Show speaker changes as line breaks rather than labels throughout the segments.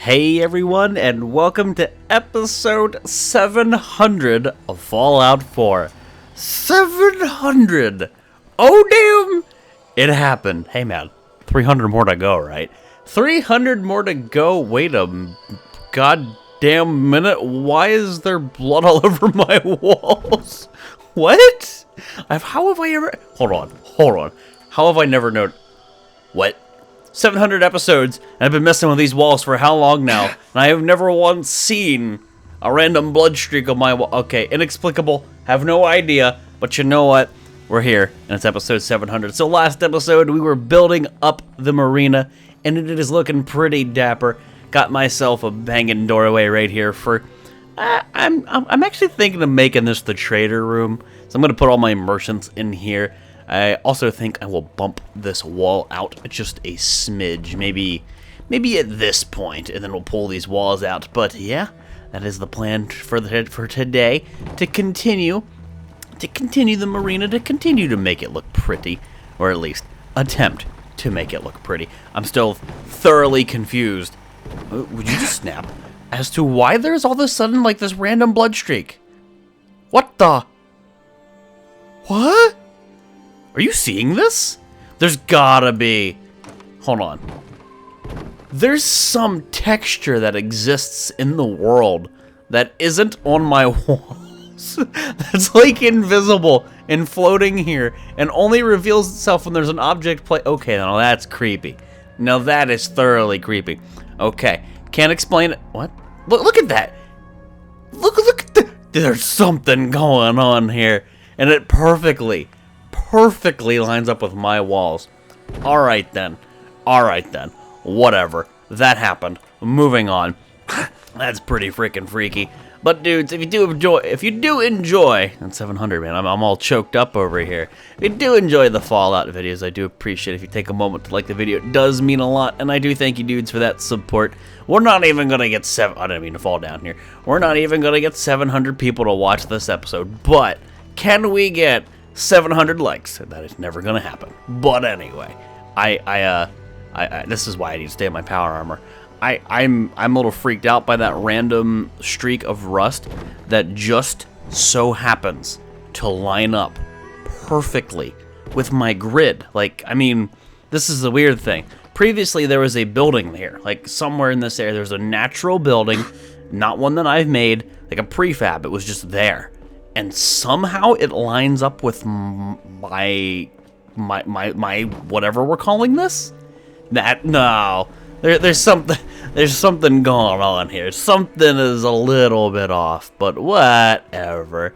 Hey everyone, and welcome to episode 700 of Fallout 4. 700! Oh damn! It happened. Hey man, 300 more to go, right? 300 more to go. Wait a goddamn minute. Why is there blood all over my walls? What? How have I ever... Hold on. How have I never known... What? 700 episodes, and I've been messing with these walls for how long now? And I have never once seen a random blood streak on my wall. Okay, inexplicable. Have no idea. But you know what? We're here, and it's episode 700. So last episode, we were building up the Marina, and it is looking pretty dapper. Got myself a banging doorway right here for... I'm actually thinking of making this the trader room. So I'm going to put all my merchants in here. I also think I will bump this wall out just a smidge, maybe at this point, and then we'll pull these walls out. But yeah, that is the plan for today, to continue the Marina, to continue to make it look pretty, or at least attempt to make it look pretty. I'm still thoroughly confused. Would you just snap? As to why there's all of a sudden like this random blood streak. What the? What? Are you seeing this? There's gotta be... Hold on. There's some texture that exists in the world that isn't on my walls. That's like invisible and floating here and only reveals itself when there's an object Okay, now that's creepy. Now that is thoroughly creepy. Okay, can't explain it. What? Look at that. Look at that. There's something going on here. And it perfectly lines up with my walls. Alright then. Whatever. That happened. Moving on. That's pretty freaking freaky. But dudes, if you do enjoy, and 700, man, I'm all choked up over here. If you do enjoy the Fallout videos, I do appreciate it if you take a moment to like the video. It does mean a lot, and I do thank you dudes for that support. We're not even gonna get I didn't mean to fall down here. We're not even gonna get 700 people to watch this episode, but can we get 700 likes? That is never gonna happen. But anyway, this is why I need to stay in my power armor. I'm a little freaked out by that random streak of rust that just so happens to line up perfectly with my grid. Like, I mean, this is the weird thing. Previously, there was a building there, like somewhere in this area. There's a natural building, not one that I've made, like a prefab. It was just there. And somehow it lines up with my whatever we're calling this. No, there's something going on here. Something is a little bit off, but whatever.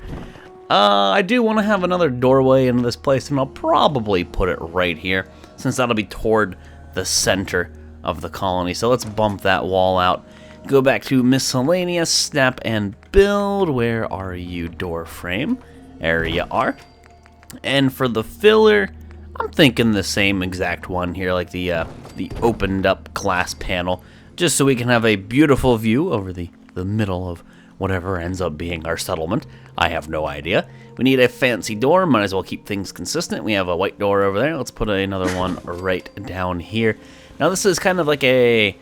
I do want to have another doorway into this place, and I'll probably put it right here, since that'll be toward the center of the colony. So let's bump that wall out. Go back to miscellaneous, snap and build. Where are you, door frame? There you are. And for the filler, I'm thinking the same exact one here, like the opened up glass panel, just so we can have a beautiful view over the middle of whatever ends up being our settlement. I have no idea. We need a fancy door, might as well keep things consistent. We have a white door over there. Let's put another one right down here. Now this is kind of like a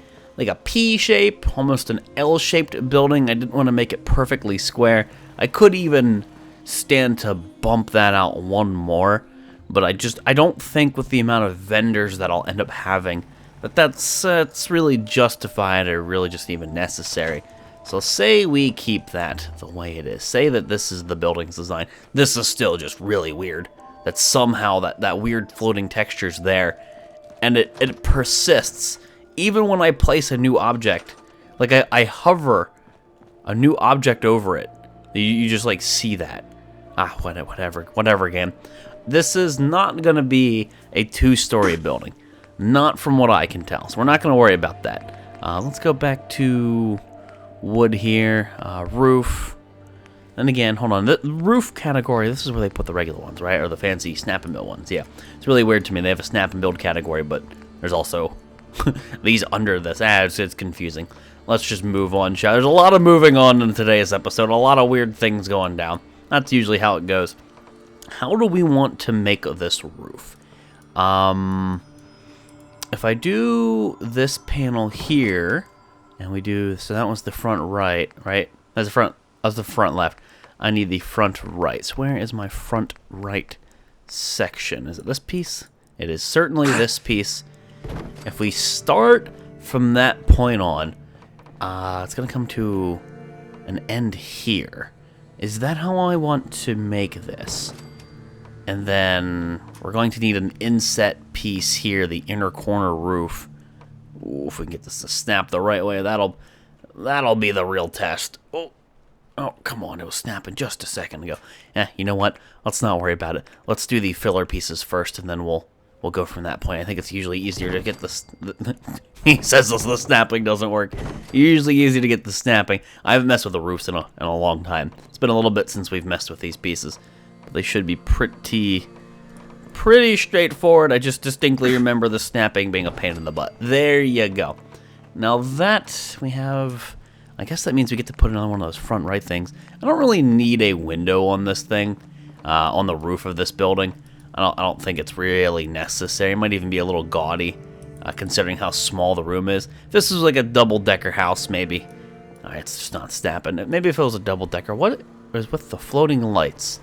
P shape, almost an L-shaped building. I didn't want to make it perfectly square. I could even stand to bump that out one more, but I don't think with the amount of vendors that I'll end up having that that's really justified or really just even necessary. So say we keep that the way it is. Say that this is the building's design. This is still just really weird. That somehow that weird floating texture's there, and it persists. Even when I place a new object, like I hover a new object over it, you just like see that. Whatever game. This is not gonna be a 2-story building, not from what I can tell. So we're not gonna worry about that. Let's go back to wood here, roof. And again, hold on, the roof category, this is where they put the regular ones, right? Or the fancy snap and build ones, yeah. It's really weird to me. They have a snap and build category, but there's also these under this. It's confusing. Let's just move on, shall we? There's a lot of moving on in today's episode, a lot of weird things going down. That's usually how it goes. How do we want to make this roof? If I do this panel here, And we do, so that was the front right, right? That's the front left. I need the front right. So where is my front right section? Is it this piece? It is certainly this piece. If we start from that point on, it's going to come to an end here. Is that how I want to make this? And then we're going to need an inset piece here, the inner corner roof. Ooh, if we can get this to snap the right way, that'll be the real test. Oh, come on, it was snapping just a second ago. You know what? Let's not worry about it. Let's do the filler pieces first, and then we'll go from that point. I think it's usually easier to get this. He says the snapping doesn't work. Usually easy to get the snapping. I haven't messed with the roofs in a long time. It's been a little bit since we've messed with these pieces, but they should be pretty straightforward. I just distinctly remember the snapping being a pain in the butt. There you go. Now that we have, I guess that means we get to put it on one of those front right things. I don't really need a window on this thing, on the roof of this building. I don't think it's really necessary. It might even be a little gaudy, considering how small the room is. If this was like a double-decker house, maybe. Alright, it's just not snapping. Maybe if it was a double-decker. What is with the floating lights?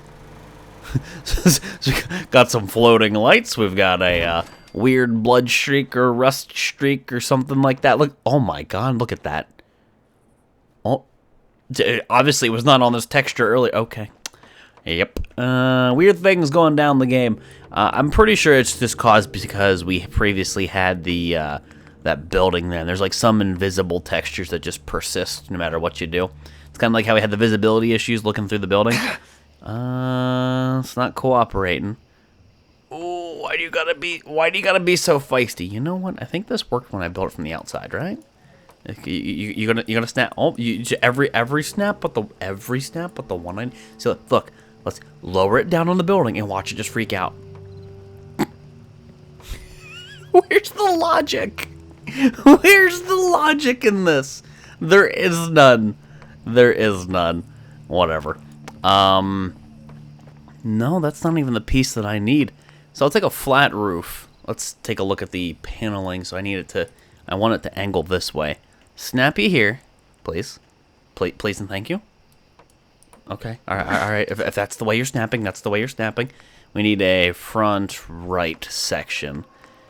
Got some floating lights. We've got a weird blood streak or rust streak or something like that. Look, oh my god, look at that. Oh, obviously it was not on this texture earlier. Okay. Yep. Weird things going down the game. I'm pretty sure it's just caused because we previously had the that building there. There's like some invisible textures that just persist no matter what you do. It's kind of like how we had the visibility issues looking through the building. It's not cooperating. Oh, why do you gotta be so feisty? You know what? I think this worked when I built it from the outside, right? You gonna snap? Oh, every snap, but the one I. So look, let's lower it down on the building and watch it just freak out. Where's the logic? Where's the logic in this? There is none. There is none. Whatever. No, that's not even the piece that I need. So I'll take a flat roof. Let's take a look at the paneling. So I want it to angle this way. Snappy here, please. Please and thank you. Okay, all right. If that's the way you're snapping, that's the way you're snapping. We need a front right section.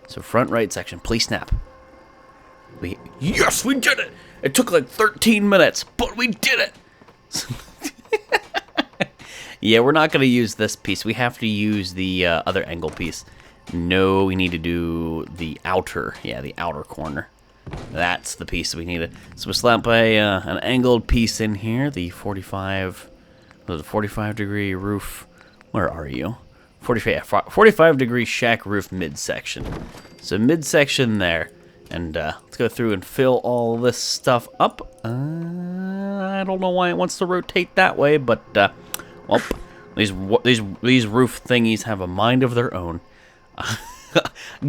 So front right section, please snap. Yes, we did it! It took like 13 minutes, but we did it! Yeah, we're not going to use this piece. We have to use the other angle piece. No, we need to do the outer corner. That's the piece that we needed. So we slap an angled piece in here, the 45 degree roof. Where are you? 45 degree shack roof midsection. So midsection there. And let's go through and fill all this stuff up. I don't know why it wants to rotate that way, but well, these roof thingies have a mind of their own.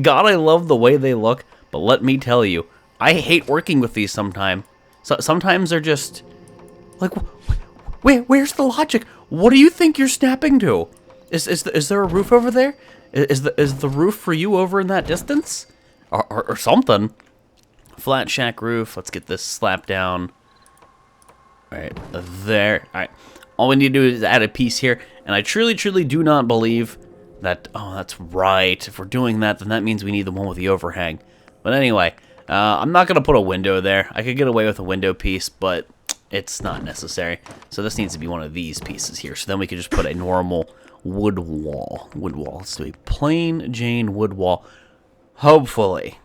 God, I love the way they look, but let me tell you, I hate working with these sometimes. Sometimes they're just like, where's the logic? What do you think you're snapping to? Is there a roof over there? Is the roof for you over in that distance? Or something. Flat shack roof. Let's get this slapped down. Right there. All right. All we need to do is add a piece here. And I truly do not believe that... Oh, that's right. If we're doing that, then that means we need the one with the overhang. But anyway, I'm not going to put a window there. I could get away with a window piece, but it's not necessary. So this needs to be one of these pieces here. So then we can just put a normal wood wall. Let's do a plain Jane wood wall. Hopefully.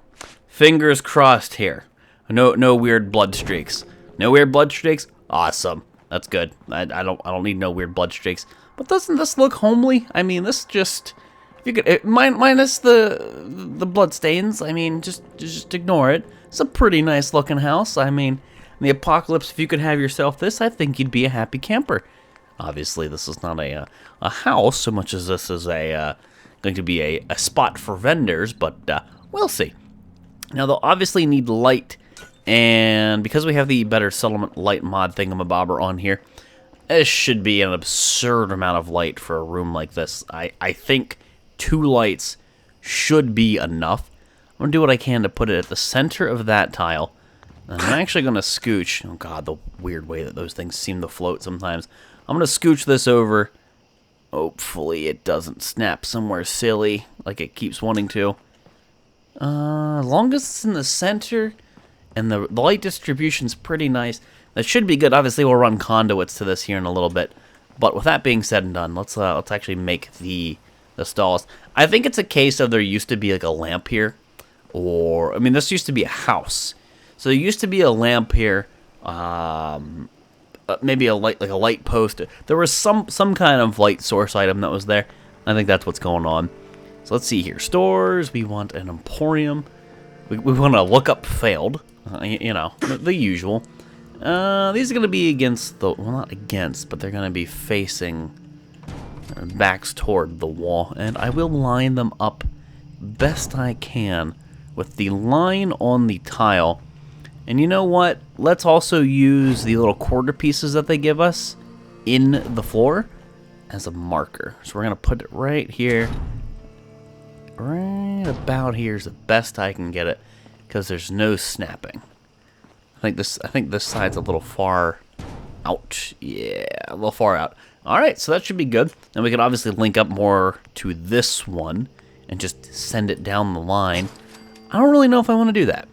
Fingers crossed here. No weird blood streaks. No weird blood streaks? Awesome. That's good. I don't need no weird blood streaks. But doesn't this look homely? I mean, this just... If you could, minus the blood stains, I mean, just ignore it. It's a pretty nice looking house. I mean, in the apocalypse, if you could have yourself this, I think you'd be a happy camper. Obviously, this is not a house so much as this is going to be a spot for vendors, but we'll see. Now, they'll obviously need light, and because we have the Better Settlement light mod thingamabobber on here, this should be an absurd amount of light for a room like this. I think 2 lights should be enough. I'm going to do what I can to put it at the center of that tile. And I'm actually going to scooch. Oh, God, the weird way that those things seem to float sometimes. I'm going to scooch this over. Hopefully it doesn't snap somewhere silly like it keeps wanting to. As long as it's in the center and the light distribution's pretty nice, that should be good. Obviously, we'll run conduits to this here in a little bit. But with that being said and done, let's actually make the stalls. I think it's a case of there used to be like a lamp here. Or, I mean, this used to be a house. So there used to be a lamp here. Maybe a light, like a light post. There was some kind of light source item that was there. I think that's what's going on. So let's see here. Stores. We want an emporium. We want to look up failed. You know, the usual. These are going to be against the... Well, not against, but they're going to be facing backs toward the wall. And I will line them up best I can with the line on the tile. And you know what? Let's also use the little quarter pieces that they give us in the floor as a marker. So we're going to put it right here. Right about here is the best I can get it because there's no snapping. I think this side's a little far out. Yeah, a little far out. All right, so that should be good. And we can obviously link up more to this one and just send it down the line. I don't really know if I want to do that.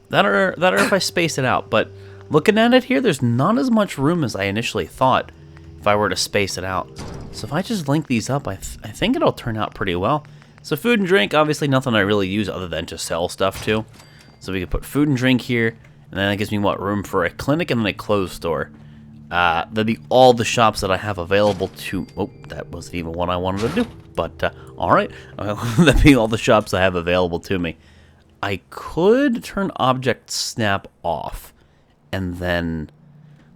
That or if I space it out. But looking at it here, there's not as much room as I initially thought if I were to space it out. So if I just link these up, I think it'll turn out pretty well. So food and drink, obviously nothing I really use other than to sell stuff to. So we could put food and drink here, and then that gives me, what, room for a clinic and then a clothes store. That'd be all the shops that I have available to... Oh, that wasn't even what I wanted to do. But, alright. That'd be all the shops I have available to me. I could turn object snap off, and then...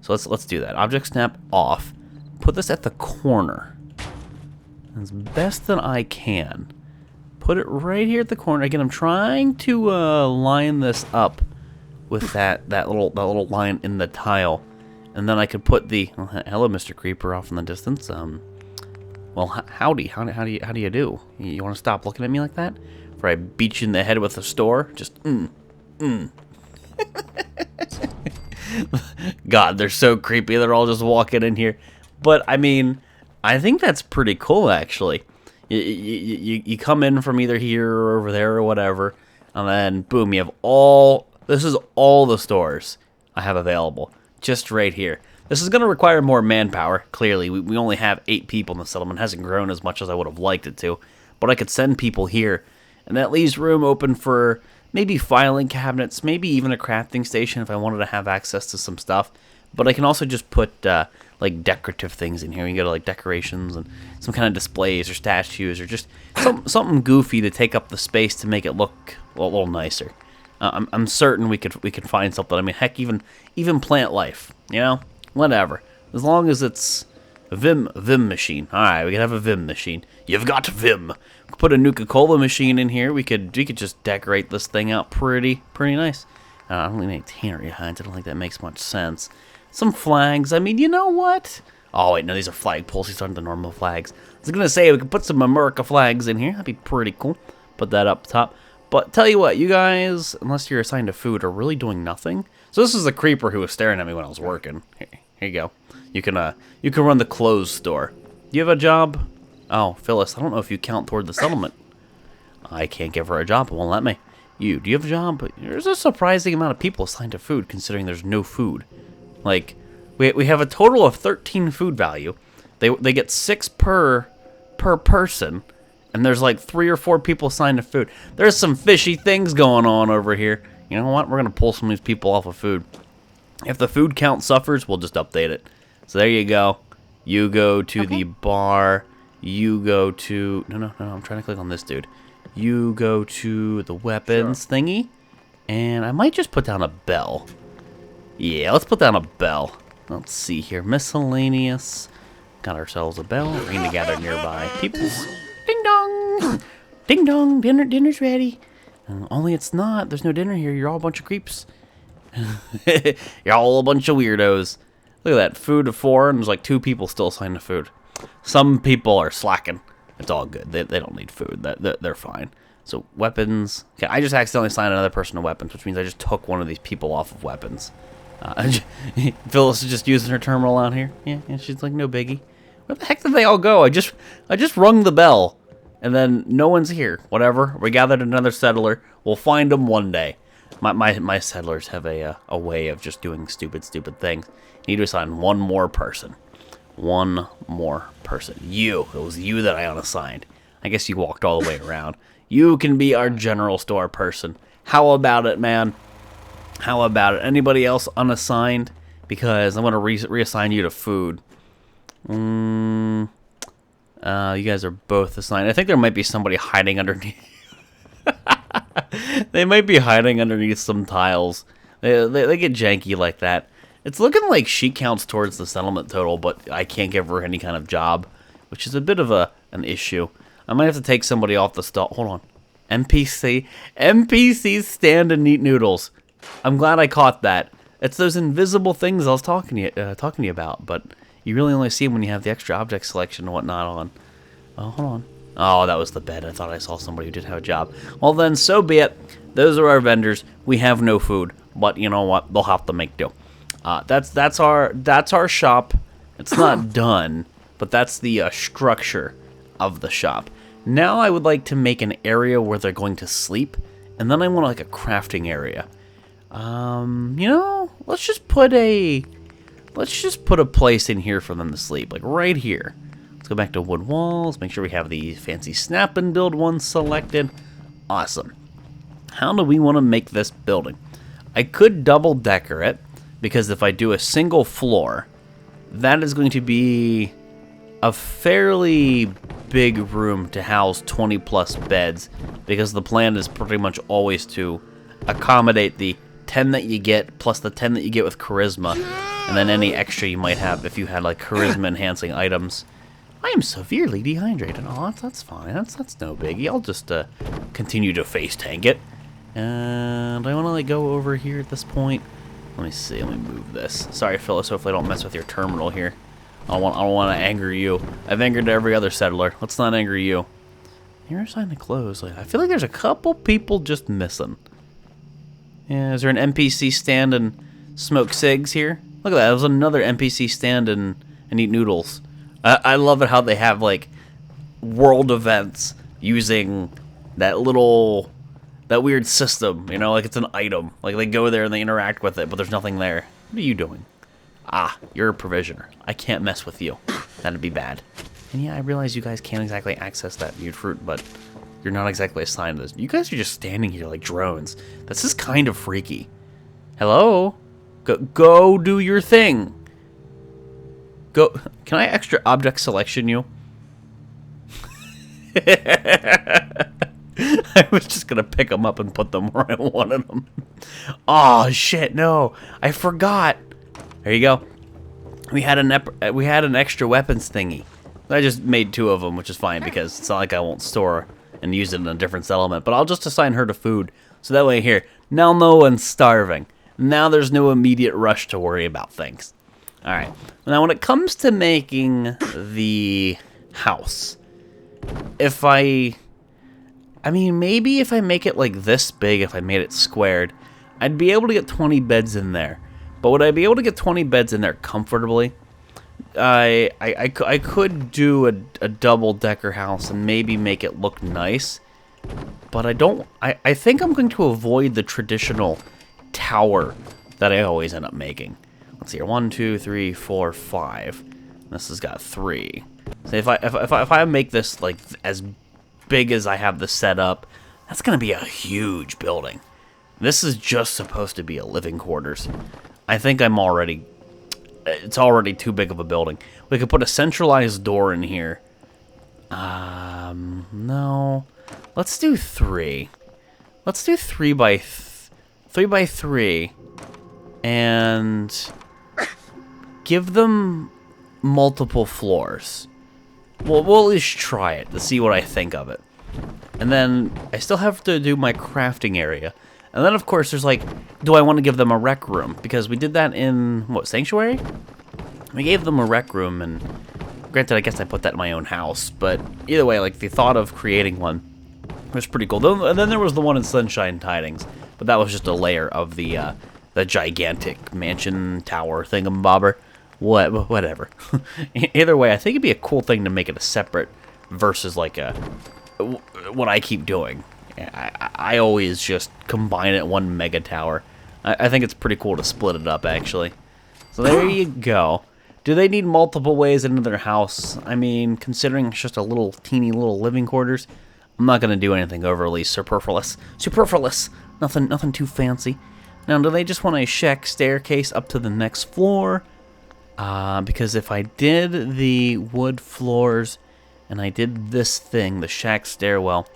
So let's do that. Object snap off. Put this at the corner. As best that I can. Put it right here at the corner. Again, I'm trying to line this up with that little line in the tile, and then I could put the hello, Mr. Creeper, off in the distance. Well, howdy. How do you do? You want to stop looking at me like that? Before I beat you in the head with a store? Just God, they're so creepy. They're all just walking in here. But I mean, I think that's pretty cool, actually. You come in from either here or over there or whatever, and then boom, you have all... This is all the stores I have available, just right here. This is going to require more manpower, clearly. We only have 8 people in the settlement. It hasn't grown as much as I would have liked it to. But I could send people here, and that leaves room open for maybe filing cabinets, maybe even a crafting station if I wanted to have access to some stuff. But I can also just put... like decorative things in here. You go to like decorations and some kind of displays or statues or just something goofy to take up the space to make it look a little nicer. I'm certain we could find something. I mean, heck, even plant life, you know, whatever. As long as it's a Vim machine. All right, we can have a Vim machine. You've got Vim. Put a Nuka-Cola machine in here. We could just decorate this thing out pretty nice. I don't really make tannery hides. I don't think that makes much sense. Some flags. I mean, you know what? Oh, wait, no, these are flag poles. These aren't the normal flags. I was going to say we could put some America flags in here. That'd be pretty cool. Put that up top. But tell you what, you guys, unless you're assigned to food, are really doing nothing. So this is the creeper who was staring at me when I was working. Here you go. You can run the clothes store. Do you have a job? Oh, Phyllis, I don't know if you count toward the settlement. I can't give her a job. It won't let me. Do you have a job? There's a surprising amount of people assigned to food, considering there's no food. Like, we have a total of 13 food value. They get 6 per person, and there's like 3 or 4 people assigned to food. There's some fishy things going on over here. You know what? We're gonna pull some of these people off of food. If the food count suffers, we'll just update it. So there you go. You go to the bar. You go to no. I'm trying to click on this dude. You go to the weapons thingy, and I might just put down a bell. Yeah, let's put down a bell. Let's see here. Miscellaneous. Got ourselves a bell. We're going to gather nearby peoples. Ding dong! Ding dong! Dinner's ready. Only it's not. There's no dinner here. You're all a bunch of creeps. You're all a bunch of weirdos. Look at that. Food of 4, and there's like 2 people still assigned to food. Some people are slacking. It's all good. They don't need food. They're fine. So weapons. Okay, I just accidentally assigned another person to weapons, which means I just took one of these people off of weapons. Phyllis is just using her terminal out here. Yeah, she's like, no biggie. Where the heck did they all go? I just rung the bell, and then no one's here. Whatever. We gathered another settler. We'll find them one day. My settlers have a way of just doing stupid things. You need to assign one more person. One more person. You. It was you that I unassigned. I guess you walked all the way around. You can be our general store person. How about it, man? How about it? Anybody else unassigned? Because I'm going to reassign you to food. You guys are both assigned. I think there might be somebody hiding underneath. They might be hiding underneath some tiles. They get janky like that. It's looking like she counts towards the settlement total, but I can't give her any kind of job, which is a bit of an issue. I might have to take somebody off the stall. Hold on. NPCs stand and eat noodles. I'm glad I caught that. It's those invisible things I was talking to you about, but you really only see them when you have the extra object selection and whatnot on. Oh, hold on. Oh, that was the bed. I thought I saw somebody who did have a job. Well, then, so be it. Those are our vendors. We have no food, but you know what? They'll have to make do. That's our shop. It's not done, but that's the structure of the shop. Now I would like to make an area where they're going to sleep, and then I want like a crafting area. You know, let's just put a place in here for them to sleep, like right here. Let's go back to wood walls, make sure we have the fancy snap and build one selected. Awesome. How do we want to make this building? I could double decker it, because if I do a single floor, that is going to be a fairly big room to house 20 plus beds, because the plan is pretty much always to accommodate the 10 that you get plus the 10 that you get with charisma, and then any extra you might have if you had like charisma enhancing items. I am severely dehydrated. Oh, that's fine. That's no biggie. I'll just continue to face tank it. And I want to like go over here at this point. Let me see. Let me move this. Sorry, Phyllis. Hopefully I don't mess with your terminal here. I don't want to anger you. I've angered every other settler. Let's not anger you. You're assigned to close. I feel like there's a couple people just missing. Yeah, is there an NPC stand and smoke cigs here? Look at that. There's another NPC stand and eat noodles. I love it how they have like world events using that weird system. You know, like it's an item. Like they go there and they interact with it, but there's nothing there. What are you doing? Ah, you're a provisioner. I can't mess with you. That'd be bad. And yeah, I realize you guys can't exactly access that mute fruit, but you're not exactly assigned to this. You guys are just standing here like drones. This is kind of freaky. Hello? Go do your thing. Go. Can I extra object selection you? I was just going to pick them up and put them where I wanted them. Oh, shit, no. I forgot. There you go. We had an extra weapons thingy. I just made 2 of them, which is fine because it's not like I won't store and use it in a different settlement. But I'll just assign her to food. So that way here, now no one's starving. Now there's no immediate rush to worry about things. Alright. Now when it comes to making the house, maybe if I make it like this big, if I made it squared, I'd be able to get 20 beds in there. But would I be able to get 20 beds in there comfortably? I could do a double-decker house and maybe make it look nice. But I think I'm going to avoid the traditional tower that I always end up making. Let's see here. 1, 2, 3, 4, 5. This has got 3. So if I make this like as big as I have this set up, that's gonna be a huge building. This is just supposed to be a living quarters. I think it's already too big of a building. We could put a centralized door in here. No. Let's do 3. Let's do 3 by 3, and give them multiple floors. We'll at least try it to see what I think of it. And then I still have to do my crafting area. And then, of course, there's like, do I want to give them a rec room? Because we did that in, what, Sanctuary? We gave them a rec room, and granted, I guess I put that in my own house. But either way, like, the thought of creating one was pretty cool. And then there was the one in Sunshine Tidings, but that was just a layer of the gigantic mansion tower thingamabobber. Whatever. Either way, I think it'd be a cool thing to make it a separate versus like what I keep doing. I always just combine it in one mega tower. I think it's pretty cool to split it up, actually. So there you go. Do they need multiple ways into their house? I mean, considering it's just a little teeny little living quarters, I'm not going to do anything overly superfluous. Nothing too fancy. Now, do they just want a shack staircase up to the next floor? Because if I did the wood floors and I did this thing, the shack stairwell,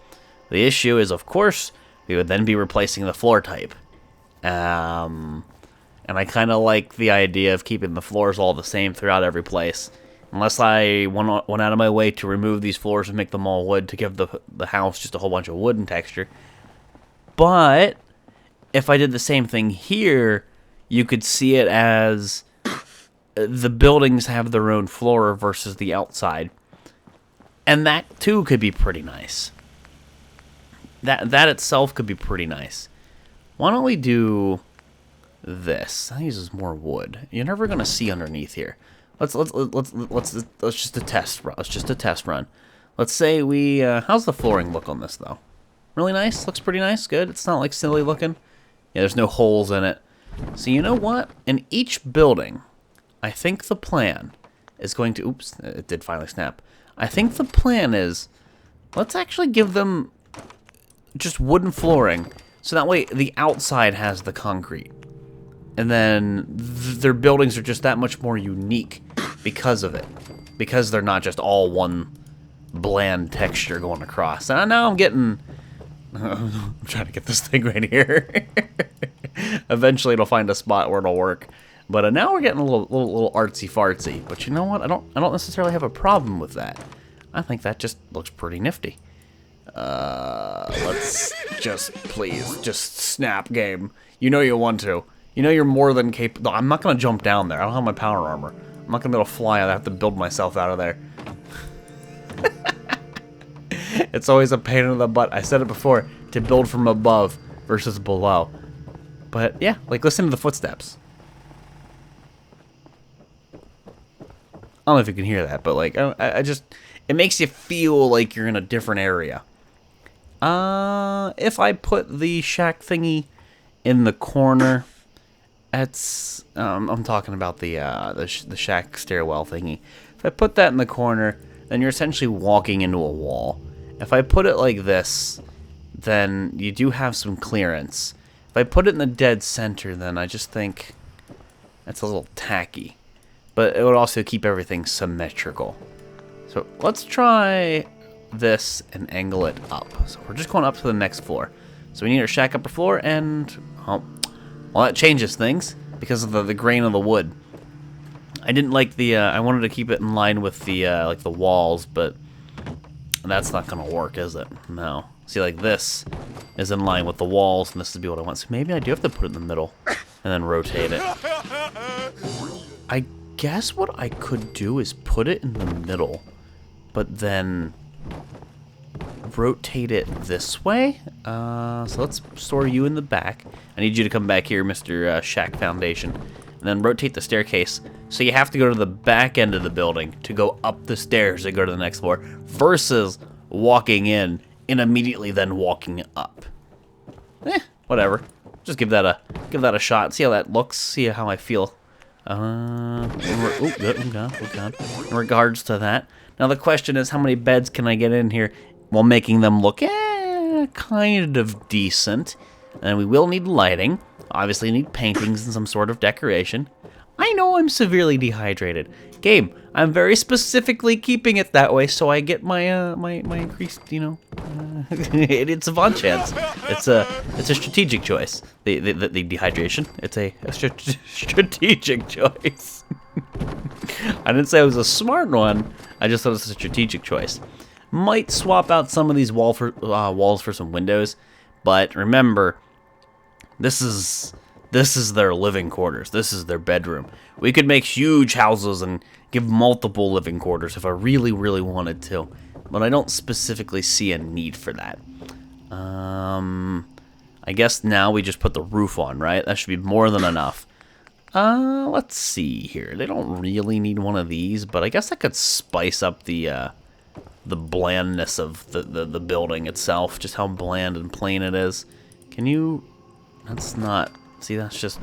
the issue is, of course, we would then be replacing the floor type. And I kind of like the idea of keeping the floors all the same throughout every place. Unless I went out of my way to remove these floors and make them all wood to give the house just a whole bunch of wooden texture. But if I did the same thing here, you could see it as the buildings have their own floor versus the outside. And that, too, could be pretty nice. That itself could be pretty nice. Why don't we do this? That uses more wood. You're never gonna see underneath here. Let's just a test run. Let's just a test run. Let's say we. How's the flooring look on this though? Really nice. Looks pretty nice. Good. It's not like silly looking. Yeah, there's no holes in it. So you know what? In each building, I think the plan is going to. Oops, it did finally snap. I think the plan is, let's actually give them just wooden flooring, so that way the outside has the concrete. And then their buildings are just that much more unique because of it. Because they're not just all one bland texture going across. And now I'm getting... I'm trying to get this thing right here. Eventually it'll find a spot where it'll work. But now we're getting a little artsy-fartsy. But you know what? I don't necessarily have a problem with that. I think that just looks pretty nifty. Let's just, please, just snap, game. You know you want to. You know you're more than capable. I'm not going to jump down there. I don't have my power armor. I'm not going to be able to fly. I have to build myself out of there. It's always a pain in the butt. I said it before, to build from above versus below. But yeah, like listen to the footsteps. I don't know if you can hear that, but like I just, it makes you feel like you're in a different area. If I put the shack thingy in the corner, that's I'm talking about the shack stairwell thingy. If I put that in the corner, then you're essentially walking into a wall. If I put it like this, then you do have some clearance. If I put it in the dead center, then I just think that's a little tacky. But it would also keep everything symmetrical. So let's try this and angle it up. So we're just going up to the next floor. So we need our shack upper floor, and well, that changes things because of the grain of the wood. I didn't like the. I wanted to keep it in line with the like the walls, but that's not gonna work, is it? No. See, like this is in line with the walls, and this would be what I want. So maybe I do have to put it in the middle and then rotate it. I guess what I could do is put it in the middle, but then rotate it this way. So let's store you in the back. I need you to come back here, Mr. Shack Foundation. And then rotate the staircase. So you have to go to the back end of the building to go up the stairs and go to the next floor, versus walking in and immediately then walking up. Whatever. Just give that a shot. See how that looks. See how I feel. In regards to that. Now the question is, how many beds can I get in here while making them look kind of decent? And we will need lighting. Obviously need paintings and some sort of decoration. I know I'm severely dehydrated. Game, I'm very specifically keeping it that way so I get my my increased, you know, it's a Von chance. It's a strategic choice. The dehydration. It's a strategic choice. I didn't say it was a smart one. I just thought it was a strategic choice. Might swap out some of these walls for some windows, but remember, this is their living quarters. This is their bedroom. We could make huge houses and give multiple living quarters if I really, really wanted to, but I don't specifically see a need for that. I guess now we just put the roof on, right? That should be more than enough. Let's see here. They don't really need one of these, but I guess I could spice up the blandness of the building itself, just how bland and plain it is. Can you... That's not... See, that's just...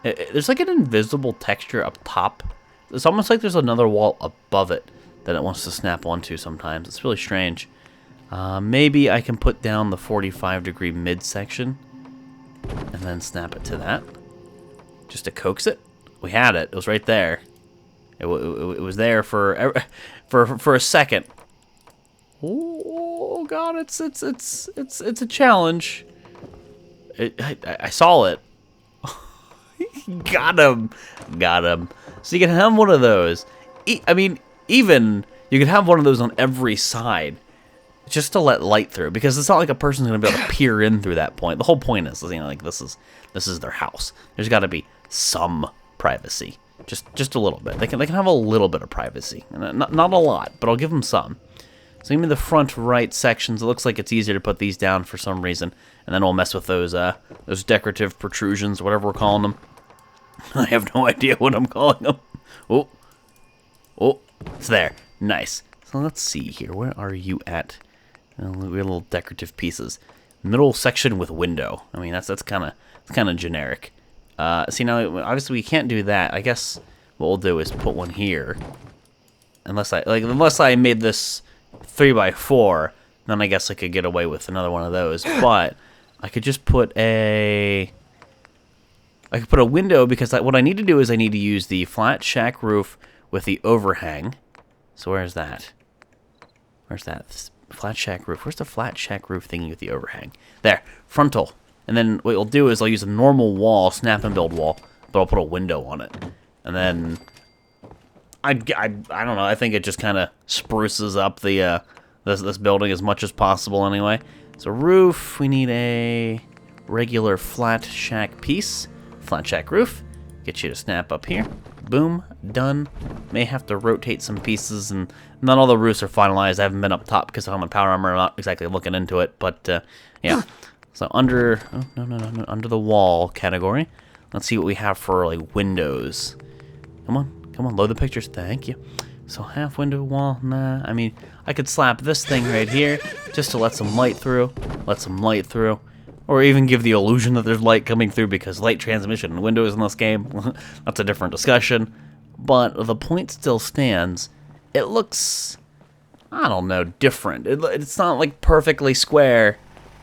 There's like an invisible texture up top. It's almost like there's another wall above it that it wants to snap onto sometimes. It's really strange. Maybe I can put down the 45-degree midsection and then snap it to that. Just to coax it. We had it. It was right there. It was there for a second. Oh God! It's a challenge. I saw it. Got him. So you can have one of those. I mean, even you can have one of those on every side, just to let light through, because it's not like a person's gonna be able to peer in through that point. The whole point is, you know, like this is their house. There's got to be some privacy, just a little bit. They can have a little bit of privacy, not a lot, but I'll give them some. So give me the front right sections. It looks like it's easier to put these down for some reason, and then we'll mess with those decorative protrusions, whatever we're calling them. I have no idea what I'm calling them. Oh, it's there. Nice. So let's see here. Where are you at? We have little decorative pieces. Middle section with window. I mean, that's kind of generic. See, now obviously we can't do that. I guess what we'll do is put one here. Unless I made this 3x4, then I guess I could get away with another one of those. But I could just put a window, because what I need to do is I need to use the flat shack roof with the overhang. So where's that? Where's that? Flat shack roof. Where's the flat shack roof thingy with the overhang? There, frontal. And then what we'll do is I'll use a normal wall, snap and build wall, but I'll put a window on it. And then I don't know. I think it just kind of spruces up the this building as much as possible anyway. So roof, we need a regular flat shack piece. Flat shack roof. Get you to snap up here. Boom. Done. May have to rotate some pieces, and not all the roofs are finalized. I haven't been up top because I'm on power armor. I'm not exactly looking into it, but yeah. So under under the wall category, let's see what we have for like windows. Come on, load the pictures. Thank you. So half window wall. Nah. I mean, I could slap this thing right here just to let some light through. Or even give the illusion that there's light coming through, because light transmission in Windows in this game, that's a different discussion. But the point still stands. It looks, I don't know, different. It's not like perfectly square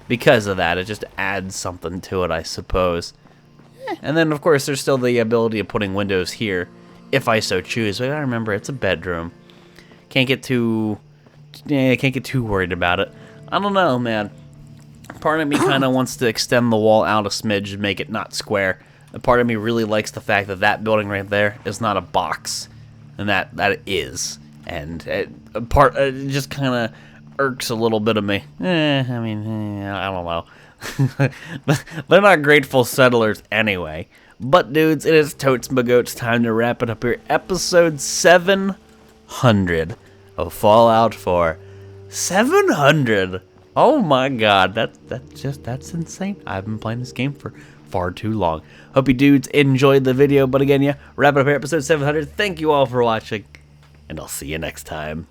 because of that. It just adds something to it, I suppose. And then, of course, there's still the ability of putting windows here, if I so choose. But I gotta remember, it's a bedroom. Can't get too worried about it. I don't know, man. Part of me kind of wants to extend the wall out a smidge and make it not square. A part of me really likes the fact that that building right there is not a box, and that it is. And it just kind of irks a little bit of me. I don't know. They're not grateful settlers anyway. But dudes, it is totes magoats time to wrap it up here. Episode 700 of Fallout 4. 700. Oh my God, that's insane. I've been playing this game for far too long. Hope you dudes enjoyed the video, but again, yeah, wrap it up here, episode 700. Thank you all for watching, and I'll see you next time.